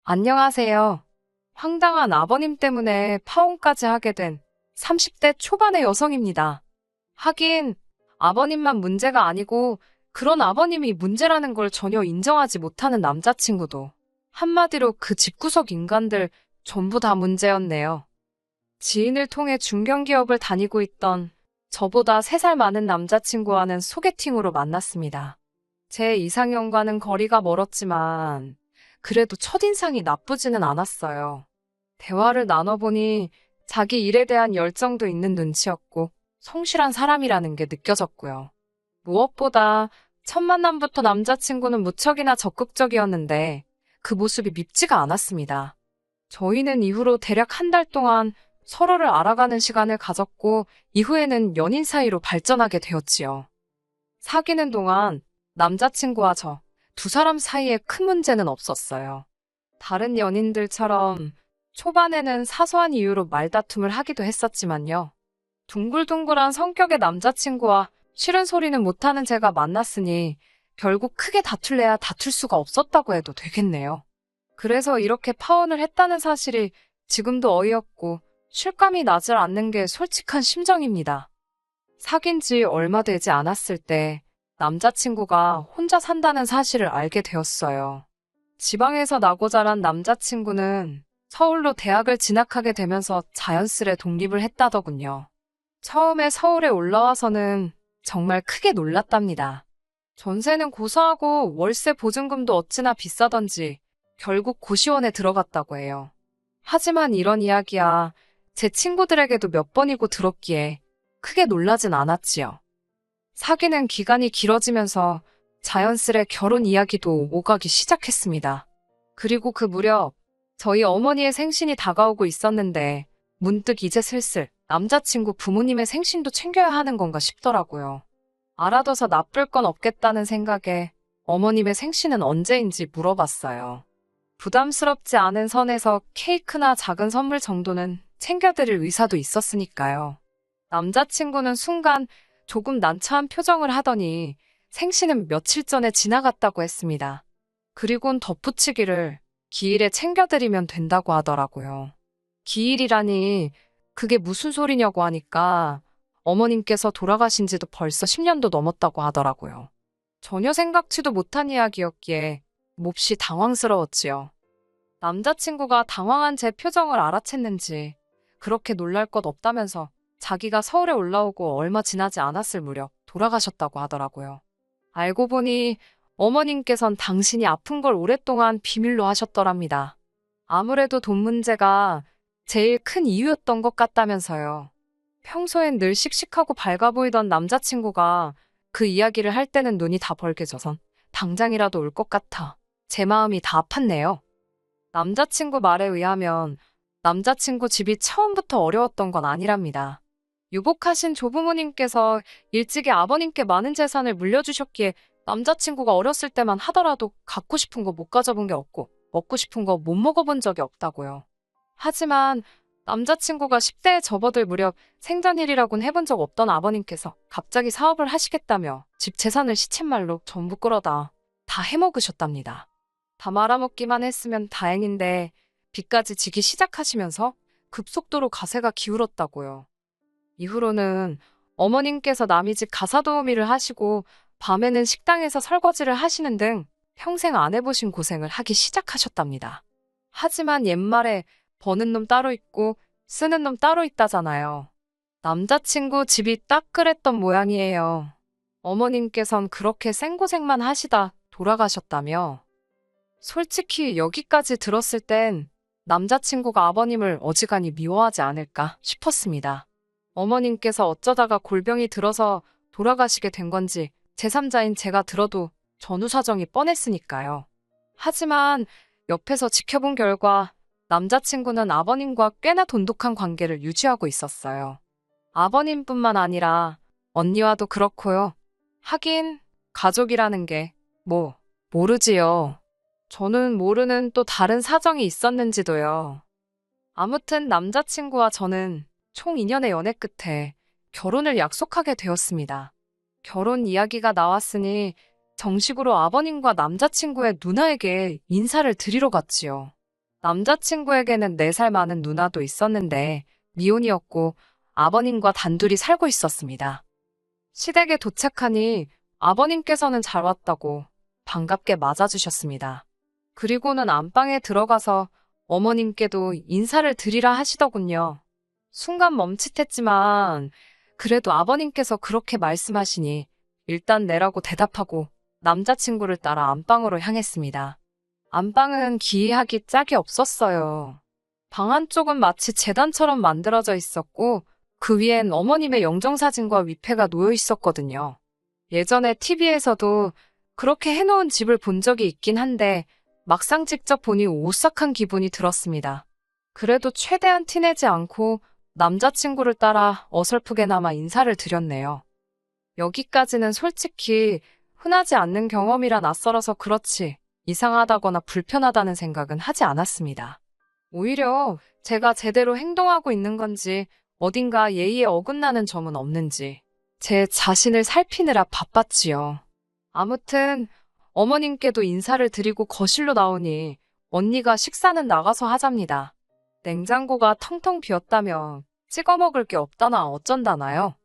안녕하세요. 황당한 아버님 때문에 파혼까지 하게 된 30대 초반의 여성입니다. 하긴 아버님만 문제가 아니고 그런 아버님이 문제라는 걸 전혀 인정하지 못하는 남자친구도 한마디로 그 집구석 인간들 전부 다 문제였네요. 지인을 통해 중견기업을 다니고 있던 저보다 3살 많은 남자친구와는 소개팅으로 만났습니다. 제 이상형과는 거리가 멀었지만 그래도 첫인상이 나쁘지는 않았어요. 대화를 나눠보니 자기 일에 대한 열정도 있는 눈치였고 성실한 사람이라는 게 느껴졌고요. 무엇보다 첫 만남부터 남자친구는 무척이나 적극적이었는데 그 모습이 밉지가 않았습니다. 저희는 이후로 대략 1달 동안 서로를 알아가는 시간을 가졌고 이후에는 연인 사이로 발전하게 되었지요. 사귀는 동안 남자친구와 저 두 사람 사이에 큰 문제는 없었어요. 다른 연인들처럼 초반에는 사소한 이유로 말다툼을 하기도 했었지만요. 둥글둥글한 성격의 남자친구와 싫은 소리는 못하는 제가 만났으니 결국 크게 다툴래야 다툴 수가 없었다고 해도 되겠네요. 그래서 이렇게 파혼을 했다는 사실이 지금도 어이없고 실감이 나질 않는 게 솔직한 심정입니다. 사귄 지 얼마 되지 않았을 때 남자친구가 혼자 산다는 사실을 알게 되었어요. 지방에서 나고 자란 남자친구는 서울로 대학을 진학하게 되면서 자연스레 독립을 했다더군요. 처음에 서울에 올라와서는 정말 크게 놀랐답니다. 전세는 고사하고 월세 보증금도 어찌나 비싸던지 결국 고시원에 들어갔다고 해요. 하지만 이런 이야기야 제 친구들에게도 몇 번이고 들었기에 크게 놀라진 않았지요. 사귀는 기간이 길어지면서 자연스레 결혼 이야기도 오가기 시작했습니다. 그리고 그 무렵 저희 어머니의 생신이 다가오고 있었는데 문득 이제 슬슬 남자친구 부모님의 생신도 챙겨야 하는 건가 싶더라고요. 알아둬서 나쁠 건 없겠다는 생각에 어머님의 생신은 언제인지 물어봤어요. 부담스럽지 않은 선에서 케이크나 작은 선물 정도는 챙겨드릴 의사도 있었으니까요. 남자친구는 순간 조금 난처한 표정을 하더니 생신은 며칠 전에 지나갔다고 했습니다. 그리곤 덧붙이기를 기일에 챙겨드리면 된다고 하더라고요. 기일이라니 그게 무슨 소리냐고 하니까 어머님께서 돌아가신 지도 벌써 10년도 넘었다고 하더라고요. 전혀 생각지도 못한 이야기였기에 몹시 당황스러웠지요. 남자친구가 당황한 제 표정을 알아챘는지 그렇게 놀랄 것 없다면서 자기가 서울에 올라오고 얼마 지나지 않았을 무렵 돌아가셨다고 하더라고요. 알고 보니 어머님께선 당신이 아픈 걸 오랫동안 비밀로 하셨더랍니다. 아무래도 돈 문제가 제일 큰 이유였던 것 같다면서요. 평소엔 늘 씩씩하고 밝아 보이던 남자친구가 그 이야기를 할 때는 눈이 다 벌개져선 당장이라도 울 것 같아 제 마음이 다 아팠네요. 남자친구 말에 의하면 남자친구 집이 처음부터 어려웠던 건 아니랍니다. 유복하신 조부모님께서 일찍이 아버님께 많은 재산을 물려주셨기에 남자친구가 어렸을 때만 하더라도 갖고 싶은 거 못 가져본 게 없고 먹고 싶은 거 못 먹어본 적이 없다고요. 하지만 남자친구가 10대에 접어들 무렵 생전일이라곤 해본 적 없던 아버님께서 갑자기 사업을 하시겠다며 집 재산을 시쳇말로 전부 끌어다 다 해먹으셨답니다. 다 말아먹기만 했으면 다행인데 빚까지 지기 시작하시면서 급속도로 가세가 기울었다고요. 이후로는 어머님께서 남의 집 가사도우미를 하시고 밤에는 식당에서 설거지를 하시는 등 평생 안 해보신 고생을 하기 시작하셨답니다. 하지만 옛말에 버는 놈 따로 있고 쓰는 놈 따로 있다잖아요. 남자친구 집이 딱 그랬던 모양이에요. 어머님께선 그렇게 생고생만 하시다 돌아가셨다며. 솔직히 여기까지 들었을 땐 남자친구가 아버님을 어지간히 미워하지 않을까 싶었습니다. 어머님께서 어쩌다가 골병이 들어서 돌아가시게 된 건지 제3자인 제가 들어도 전후 사정이 뻔했으니까요. 하지만 옆에서 지켜본 결과 남자친구는 아버님과 꽤나 돈독한 관계를 유지하고 있었어요. 아버님뿐만 아니라 언니와도 그렇고요. 하긴 가족이라는 게 모르지요. 저는 모르는 또 다른 사정이 있었는지도요. 아무튼 남자친구와 저는 총 2년의 연애 끝에 결혼을 약속하게 되었습니다. 결혼 이야기가 나왔으니 정식으로 아버님과 남자친구의 누나에게 인사를 드리러 갔지요. 남자친구에게는 4살 많은 누나도 있었는데 미혼이었고 아버님과 단둘이 살고 있었습니다. 시댁에 도착하니 아버님께서는 잘 왔다고 반갑게 맞아주셨습니다. 그리고는 안방에 들어가서 어머님께도 인사를 드리라 하시더군요. 순간 멈칫했지만 그래도 아버님께서 그렇게 말씀하시니 일단 내라고 대답하고 남자친구를 따라 안방으로 향했습니다. 안방은 기이하기 짝이 없었어요. 방 한쪽은 마치 재단처럼 만들어져 있었고 그 위엔 어머님의 영정사진과 위패가 놓여 있었거든요. 예전에 TV에서도 그렇게 해놓은 집을 본 적이 있긴 한데 막상 직접 보니 오싹한 기분이 들었습니다. 그래도 최대한 티내지 않고 남자친구를 따라 어설프게나마 인사를 드렸네요. 여기까지는 솔직히 흔하지 않는 경험이라 낯설어서 그렇지 이상하다거나 불편하다는 생각은 하지 않았습니다. 오히려 제가 제대로 행동하고 있는 건지 어딘가 예의에 어긋나는 점은 없는지 제 자신을 살피느라 바빴지요. 아무튼 어머님께도 인사를 드리고 거실로 나오니 언니가 식사는 나가서 하잡니다. 냉장고가 텅텅 비었다며 찍어 먹을 게 없다나 어쩐다나요?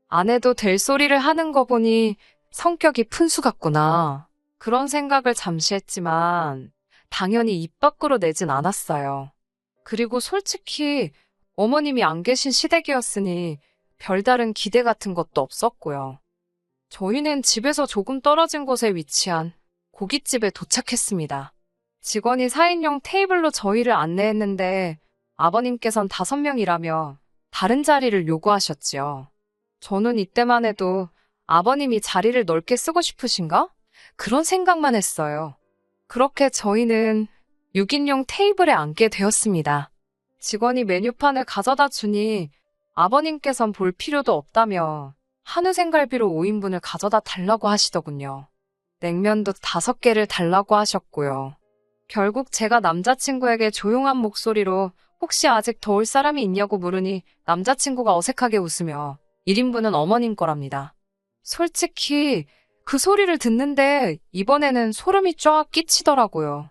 안 해도 될 소리를 하는 거 보니 성격이 푼수 같구나. 그런 생각을 잠시 했지만 당연히 입 밖으로 내진 않았어요. 그리고 솔직히 어머님이 안 계신 시댁이었으니 별다른 기대 같은 것도 없었고요. 저희는 집에서 조금 떨어진 곳에 위치한 고깃집에 도착했습니다. 직원이 4인용 테이블로 저희를 안내했는데 아버님께선 5명이라며 다른 자리를 요구하셨지요. 저는 이때만 해도 아버님이 자리를 넓게 쓰고 싶으신가? 그런 생각만 했어요. 그렇게 저희는 6인용 테이블에 앉게 되었습니다. 직원이 메뉴판을 가져다 주니 아버님께선 볼 필요도 없다며 한우 생갈비로 5인분을 가져다 달라고 하시더군요. 냉면도 5개를 달라고 하셨고요. 결국 제가 남자친구에게 조용한 목소리로 혹시 아직 더울 사람이 있냐고 물으니 남자친구가 어색하게 웃으며 1인분은 어머님 거랍니다. 솔직히 그 소리를 듣는데 이번에는 소름이 쫙 끼치더라고요.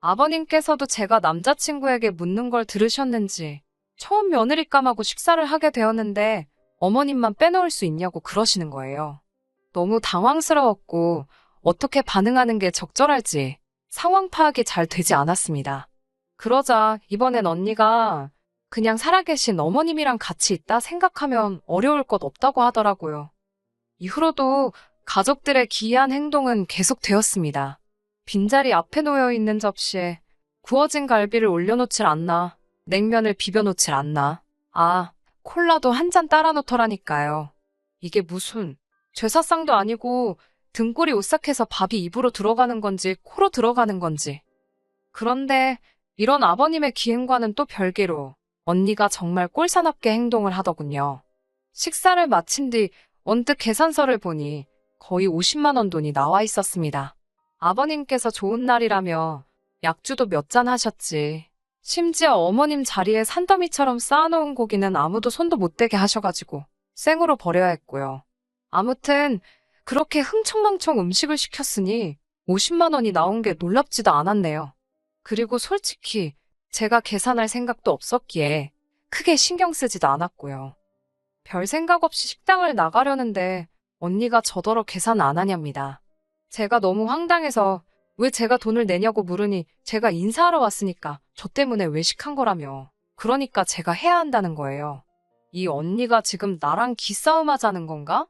아버님께서도 제가 남자친구에게 묻는 걸 들으셨는지 처음 며느리감하고 식사를 하게 되었는데 어머님만 빼놓을 수 있냐고 그러시는 거예요. 너무 당황스러웠고 어떻게 반응하는 게 적절할지 상황 파악이 잘 되지 않았습니다. 그러자 이번엔 언니가 그냥 살아계신 어머님이랑 같이 있다 생각하면 어려울 것 없다고 하더라고요. 이후로도 가족들의 기이한 행동은 계속되었습니다. 빈자리 앞에 놓여있는 접시에 구워진 갈비를 올려놓질 않나, 냉면을 비벼놓질 않나, 콜라도 한 잔 따라 놓더라니까요. 이게 무슨 제사상도 아니고 등골이 오싹해서 밥이 입으로 들어가는 건지 코로 들어가는 건지. 그런데 이런 아버님의 기행과는 또 별개로 언니가 정말 꼴사납게 행동을 하더군요. 식사를 마친 뒤 언뜻 계산서를 보니 거의 50만 원 돈이 나와 있었습니다. 아버님께서 좋은 날이라며 약주도 몇 잔 하셨지. 심지어 어머님 자리에 산더미처럼 쌓아놓은 고기는 아무도 손도 못 대게 하셔가지고 생으로 버려야 했고요. 아무튼 그렇게 흥청망청 음식을 시켰으니 50만 원이 나온 게 놀랍지도 않았네요. 그리고 솔직히 제가 계산할 생각도 없었기에 크게 신경 쓰지도 않았고요. 별 생각 없이 식당을 나가려는데 언니가 저더러 계산 안 하냐입니다. 제가 너무 황당해서 왜 제가 돈을 내냐고 물으니 제가 인사하러 왔으니까 저 때문에 외식한 거라며. 그러니까 제가 해야 한다는 거예요. 이 언니가 지금 나랑 기싸움 하자는 건가?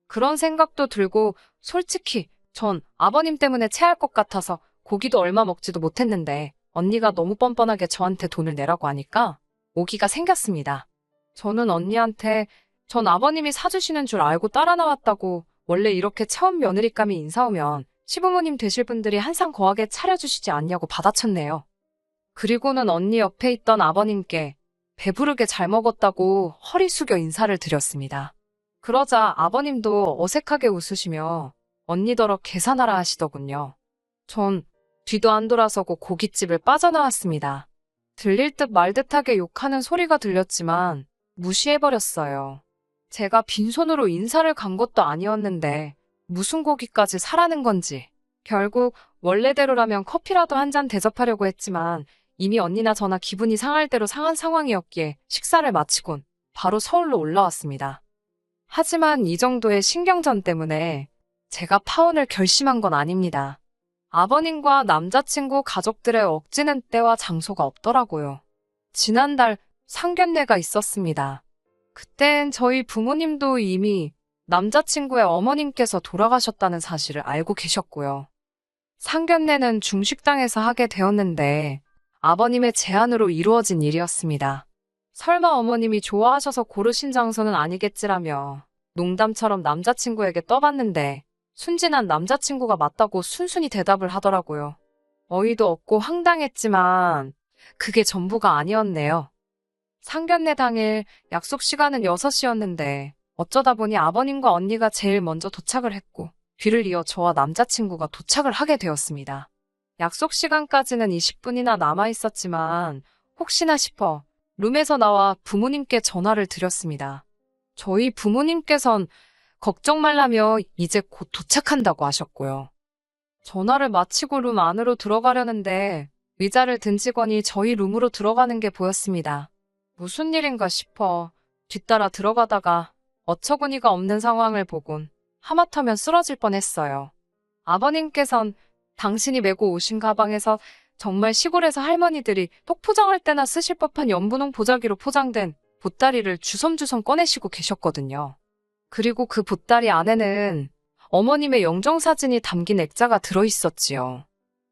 그런 생각도 들고 솔직히 전 아버님 때문에 체할 것 같아서 고기도 얼마 먹지도 못했는데 언니가 너무 뻔뻔하게 저한테 돈을 내라고 하니까 오기가 생겼습니다. 저는 언니한테 전 아버님이 사주시는 줄 알고 따라 나왔다고 원래 이렇게 처음 며느리감이 인사 오면 시부모님 되실 분들이 한상 거하게 차려주시지 않냐고 받아쳤네요. 그리고는 언니 옆에 있던 아버님께 배부르게 잘 먹었다고 허리 숙여 인사를 드렸습니다. 그러자 아버님도 어색하게 웃으시며 언니더러 계산하라 하시더군요. 전 뒤도 안 돌아서고 고깃집을 빠져나왔습니다. 들릴 듯 말 듯하게 욕하는 소리가 들렸지만 무시해버렸어요. 제가 빈손으로 인사를 간 것도 아니었는데 무슨 고기까지 사라는 건지. 결국 원래대로라면 커피라도 한 잔 대접하려고 했지만 이미 언니나 저나 기분이 상할 대로 상한 상황이었기에 식사를 마치곤 바로 서울로 올라왔습니다. 하지만 이 정도의 신경전 때문에 제가 파혼을 결심한 건 아닙니다. 아버님과 남자친구 가족들의 억지는 때와 장소가 없더라고요. 지난달 상견례가 있었습니다. 그땐 저희 부모님도 이미 남자친구의 어머님께서 돌아가셨다는 사실을 알고 계셨고요. 상견례는 중식당에서 하게 되었는데 아버님의 제안으로 이루어진 일이었습니다. 설마 어머님이 좋아하셔서 고르신 장소는 아니겠지라며 농담처럼 남자친구에게 떠봤는데 순진한 남자친구가 맞다고 순순히 대답을 하더라고요. 어이도 없고 황당했지만 그게 전부가 아니었네요. 상견례 당일 약속 시간은 6시였는데 어쩌다 보니 아버님과 언니가 제일 먼저 도착을 했고 뒤를 이어 저와 남자친구가 도착을 하게 되었습니다. 약속 시간까지는 20분이나 남아 있었지만 혹시나 싶어 룸에서 나와 부모님께 전화를 드렸습니다. 저희 부모님께선 걱정 말라며 이제 곧 도착한다고 하셨고요. 전화를 마치고 룸 안으로 들어가려는데 의자를 든 직원이 저희 룸으로 들어가는 게 보였습니다. 무슨 일인가 싶어 뒤따라 들어가다가 어처구니가 없는 상황을 보곤 하마터면 쓰러질 뻔했어요. 아버님께선 당신이 메고 오신 가방에서 정말 시골에서 할머니들이 떡 포장할 때나 쓰실 법한 연분홍 보자기로 포장된 보따리를 주섬주섬 꺼내시고 계셨거든요. 그리고 그 보따리 안에는 어머님의 영정사진이 담긴 액자가 들어있었지요.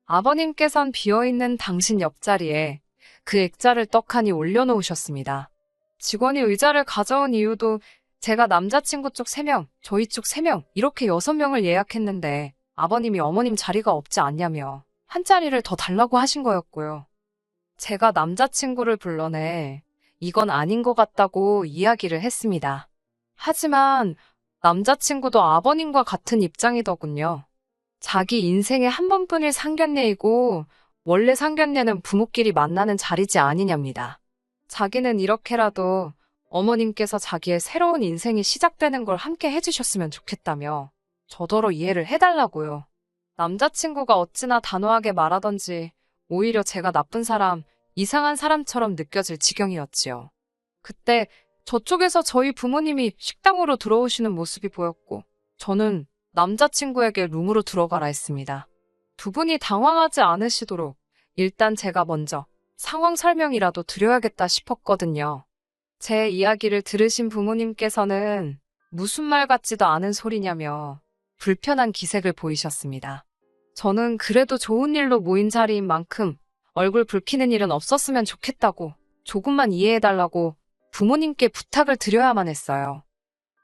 아버님께선 비어있는 당신 옆자리에 그 액자를 떡하니 올려놓으셨습니다. 직원이 의자를 가져온 이유도 제가 남자친구 쪽 3명, 저희 쪽 3명 이렇게 6명을 예약했는데 아버님이 어머님 자리가 없지 않냐며 한 자리를 더 달라고 하신 거였고요. 제가 남자친구를 불러내 이건 아닌 것 같다고 이야기를 했습니다. 하지만 남자친구도 아버님과 같은 입장이더군요. 자기 인생에 한 번뿐일 상견례이고 원래 상견례는 부모끼리 만나는 자리지 아니냐입니다. 자기는 이렇게라도 어머님께서 자기의 새로운 인생이 시작되는 걸 함께 해주셨으면 좋겠다며 저더러 이해를 해달라고요. 남자친구가 어찌나 단호하게 말하던지 오히려 제가 나쁜 사람, 이상한 사람처럼 느껴질 지경이었지요. 그때 저쪽에서 저희 부모님이 식당으로 들어오시는 모습이 보였고 저는 남자친구에게 룸으로 들어가라 했습니다. 두 분이 당황하지 않으시도록 일단 제가 먼저 상황 설명이라도 드려야겠다 싶었거든요. 제 이야기를 들으신 부모님께서는 무슨 말 같지도 않은 소리냐며 불편한 기색을 보이셨습니다. 저는 그래도 좋은 일로 모인 자리인 만큼 얼굴 붉히는 일은 없었으면 좋겠다고 조금만 이해해달라고 부모님께 부탁을 드려야만 했어요.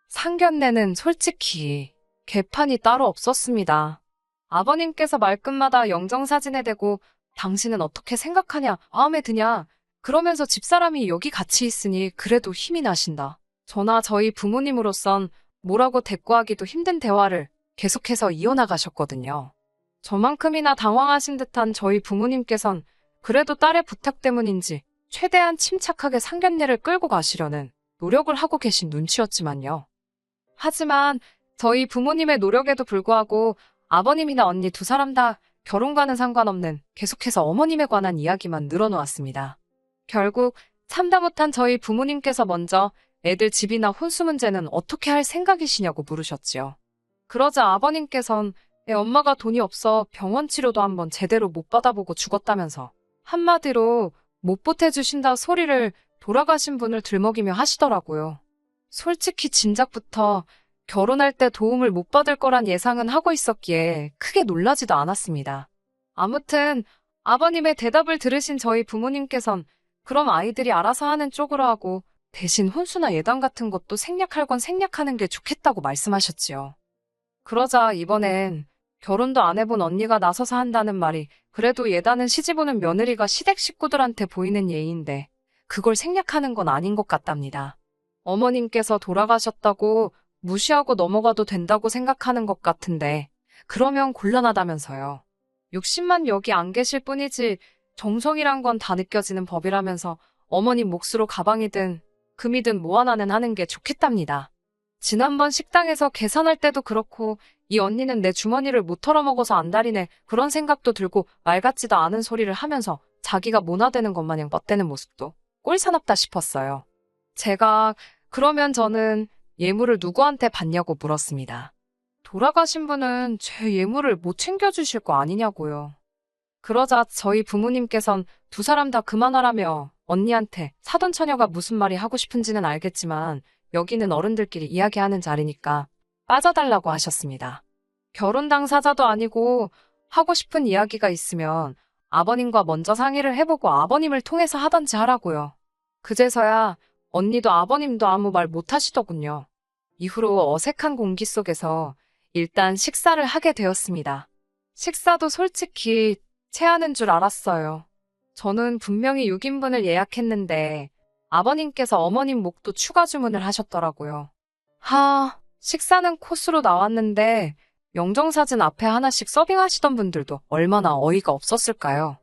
상견례는 솔직히 개판이 따로 없었습니다. 아버님께서 말끝마다 영정사진에 대고 당신은 어떻게 생각하냐, 마음에 드냐 그러면서 집사람이 여기 같이 있으니 그래도 힘이 나신다. 저나 저희 부모님으로선 뭐라고 대꾸하기도 힘든 대화를 계속해서 이어나가셨거든요. 저만큼이나 당황하신 듯한 저희 부모님께선 그래도 딸의 부탁 때문인지 최대한 침착하게 상견례를 끌고 가시려는 노력을 하고 계신 눈치였지만요. 하지만 저희 부모님의 노력에도 불구하고 아버님이나 언니 두 사람 다 결혼과는 상관없는 계속해서 어머님에 관한 이야기만 늘어놓았습니다. 결국 참다 못한 저희 부모님께서 먼저 애들 집이나 혼수 문제는 어떻게 할 생각이시냐고 물으셨지요. 그러자 아버님께선 애 엄마가 돈이 없어 병원 치료도 한번 제대로 못 받아보고 죽었다면서 한마디로 못 보태주신다 소리를 돌아가신 분을 들먹이며 하시더라고요. 솔직히 진작부터 결혼할 때 도움을 못 받을 거란 예상은 하고 있었기에 크게 놀라지도 않았습니다. 아무튼 아버님의 대답을 들으신 저희 부모님께선 그럼 아이들이 알아서 하는 쪽으로 하고 대신 혼수나 예단 같은 것도 생략할 건 생략하는 게 좋겠다고 말씀하셨지요. 그러자 이번엔 결혼도 안 해본 언니가 나서서 한다는 말이 그래도 예단은 시집 오는 며느리가 시댁 식구들한테 보이는 예의인데 그걸 생략하는 건 아닌 것 같답니다. 어머님께서 돌아가셨다고 무시하고 넘어가도 된다고 생각하는 것 같은데 그러면 곤란하다면서요. 60만 여기 안 계실 뿐이지 정성이란 건 다 느껴지는 법이라면서 어머님 몫으로 가방이든 금이든 뭐 하나는 하는 게 좋겠답니다. 지난번 식당에서 계산할 때도 그렇고 이 언니는 내 주머니를 못 털어먹어서 안달이네 그런 생각도 들고 말 같지도 않은 소리를 하면서 자기가 모나되는 것 마냥 뻗대는 모습도 꼴사납다 싶었어요. 제가 그러면 저는 예물을 누구한테 받냐고 물었습니다. 돌아가신 분은 제 예물을 못 챙겨주실 거 아니냐고요. 그러자 저희 부모님께선 두 사람 다 그만하라며 언니한테 사돈 처녀가 무슨 말이 하고 싶은지는 알겠지만 여기는 어른들끼리 이야기하는 자리니까 빠져달라고 하셨습니다. 결혼 당사자도 아니고 하고 싶은 이야기가 있으면 아버님과 먼저 상의를 해보고 아버님을 통해서 하던지 하라고요. 그제서야 언니도 아버님도 아무 말 못하시더군요. 이후로 어색한 공기 속에서 일단 식사를 하게 되었습니다. 식사도 솔직히 체하는 줄 알았어요. 저는 분명히 6인분을 예약했는데 아버님께서 어머님 목도 추가 주문을 하셨더라고요. 식사는 코스로 나왔는데 영정사진 앞에 하나씩 서빙하시던 분들도 얼마나 어이가 없었을까요?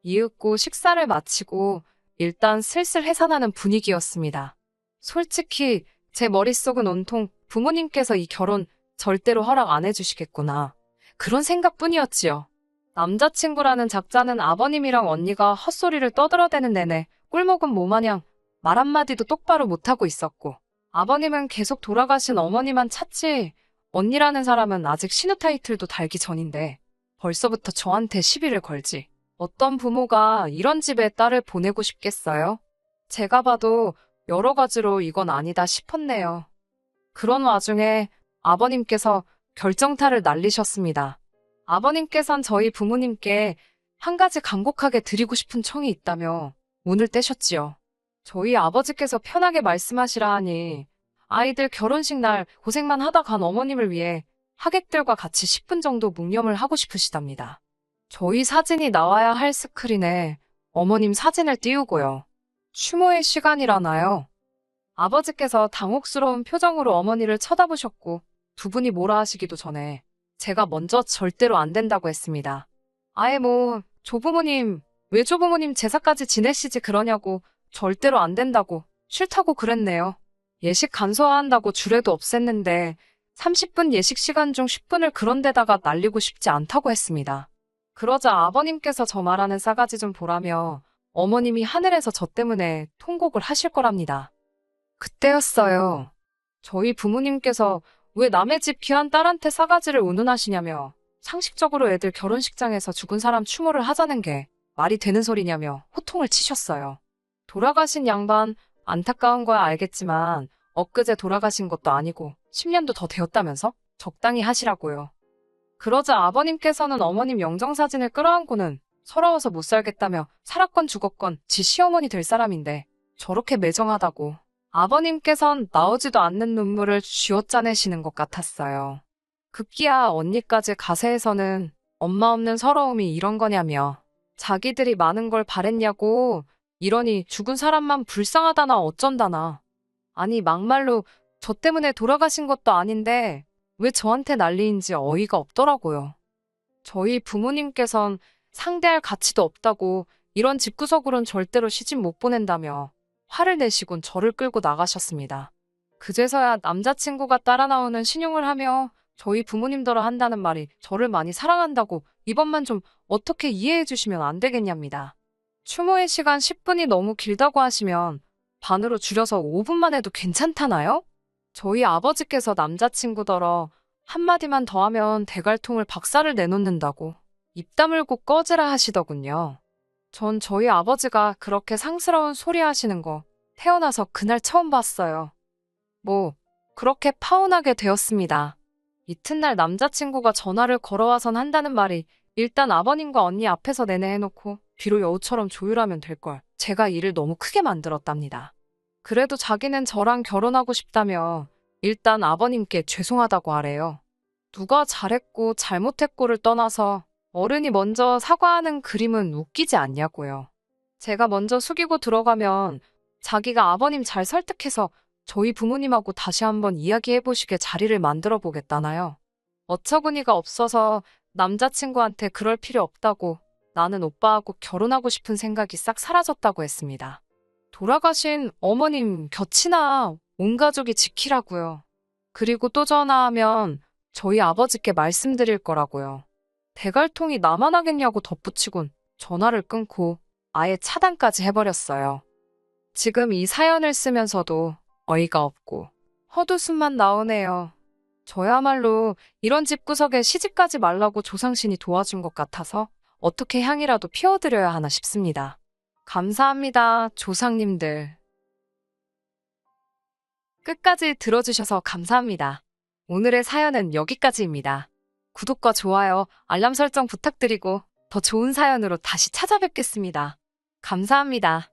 이윽고 식사를 마치고 일단 슬슬 해산하는 분위기였습니다. 솔직히 제 머릿속은 온통 부모님께서 이 결혼 절대로 허락 안 해주시겠구나. 그런 생각뿐이었지요. 남자친구라는 작자는 아버님이랑 언니가 헛소리를 떠들어대는 내내 꿀먹은 모마냥 말 한마디도 똑바로 못하고 있었고, 아버님은 계속 돌아가신 어머니만 찾지 언니라는 사람은 아직 신우 타이틀도 달기 전인데 벌써부터 저한테 시비를 걸지. 어떤 부모가 이런 집에 딸을 보내고 싶겠어요? 제가 봐도 여러 가지로 이건 아니다 싶었네요. 그런 와중에 아버님께서 결정타를 날리셨습니다. 아버님께선 저희 부모님께 한 가지 간곡하게 드리고 싶은 청이 있다며 문을 떼셨지요. 저희 아버지께서 편하게 말씀하시라 하니 아이들 결혼식 날 고생만 하다 간 어머님을 위해 하객들과 같이 10분 정도 묵념을 하고 싶으시답니다. 저희 사진이 나와야 할 스크린에 어머님 사진을 띄우고요. 추모의 시간이라나요? 아버지께서 당혹스러운 표정으로 어머니를 쳐다보셨고 두 분이 뭐라 하시기도 전에 제가 먼저 절대로 안 된다고 했습니다. 아예 조부모님, 왜 조부모님 제사까지 지내시지 그러냐고 절대로 안 된다고 싫다고 그랬네요. 예식 간소화한다고 주례도 없앴는데 30분 예식 시간 중 10분을 그런 데다가 날리고 싶지 않다고 했습니다. 그러자 아버님께서 저 말하는 싸가지 좀 보라며 어머님이 하늘에서 저 때문에 통곡을 하실 거랍니다. 그때였어요. 저희 부모님께서 왜 남의 집 귀한 딸한테 싸가지를 운운하시냐며 상식적으로 애들 결혼식장에서 죽은 사람 추모를 하자는 게 말이 되는 소리냐며 호통을 치셨어요. 돌아가신 양반 안타까운 거야 알겠지만 엊그제 돌아가신 것도 아니고 10년도 더 되었다면서 적당히 하시라고요. 그러자 아버님께서는 어머님 영정사진을 끌어안고는 서러워서 못 살겠다며 살았건 죽었건 지 시어머니 될 사람인데 저렇게 매정하다고. 아버님께선 나오지도 않는 눈물을 쥐어짜내시는 것 같았어요. 급기야 언니까지 가세에서는 엄마 없는 서러움이 이런 거냐며 자기들이 많은 걸 바랬냐고 이러니 죽은 사람만 불쌍하다나 어쩐다나. 아니 막말로 저 때문에 돌아가신 것도 아닌데 왜 저한테 난리인지 어이가 없더라고요. 저희 부모님께선 상대할 가치도 없다고 이런 집구석으론 절대로 시집 못 보낸다며 화를 내시곤 저를 끌고 나가셨습니다. 그제서야 남자친구가 따라 나오는 신용을 하며 저희 부모님더러 한다는 말이 저를 많이 사랑한다고 이번만 좀 어떻게 이해해 주시면 안 되겠냐입니다. 추모의 시간 10분이 너무 길다고 하시면 반으로 줄여서 5분만 해도 괜찮다나요? 저희 아버지께서 남자친구더러 한마디만 더 하면 대갈통을 박살을 내놓는다고 입 다물고 꺼지라 하시더군요. 전 저희 아버지가 그렇게 상스러운 소리 하시는 거 태어나서 그날 처음 봤어요. 그렇게 파혼하게 되었습니다. 이튿날 남자친구가 전화를 걸어와선 한다는 말이 일단 아버님과 언니 앞에서 내내 해놓고 뒤로 여우처럼 조율하면 될걸 제가 일을 너무 크게 만들었답니다. 그래도 자기는 저랑 결혼하고 싶다며 일단 아버님께 죄송하다고 하래요. 누가 잘했고 잘못했고를 떠나서 어른이 먼저 사과하는 그림은 웃기지 않냐고요. 제가 먼저 숙이고 들어가면 자기가 아버님 잘 설득해서 저희 부모님하고 다시 한번 이야기해보시게 자리를 만들어 보겠다나요. 어처구니가 없어서 남자친구한테 그럴 필요 없다고 나는 오빠하고 결혼하고 싶은 생각이 싹 사라졌다고 했습니다. 돌아가신 어머님 곁이나 온 가족이 지키라고요. 그리고 또 전화하면 저희 아버지께 말씀드릴 거라고요. 대갈통이 나만 하겠냐고 덧붙이곤 전화를 끊고 아예 차단까지 해버렸어요. 지금 이 사연을 쓰면서도 어이가 없고 헛웃음만 나오네요. 저야말로 이런 집구석에 시집가지 말라고 조상신이 도와준 것 같아서 어떻게 향이라도 피워드려야 하나 싶습니다. 감사합니다, 조상님들. 끝까지 들어주셔서 감사합니다. 오늘의 사연은 여기까지입니다. 구독과 좋아요, 알람 설정 부탁드리고 더 좋은 사연으로 다시 찾아뵙겠습니다. 감사합니다.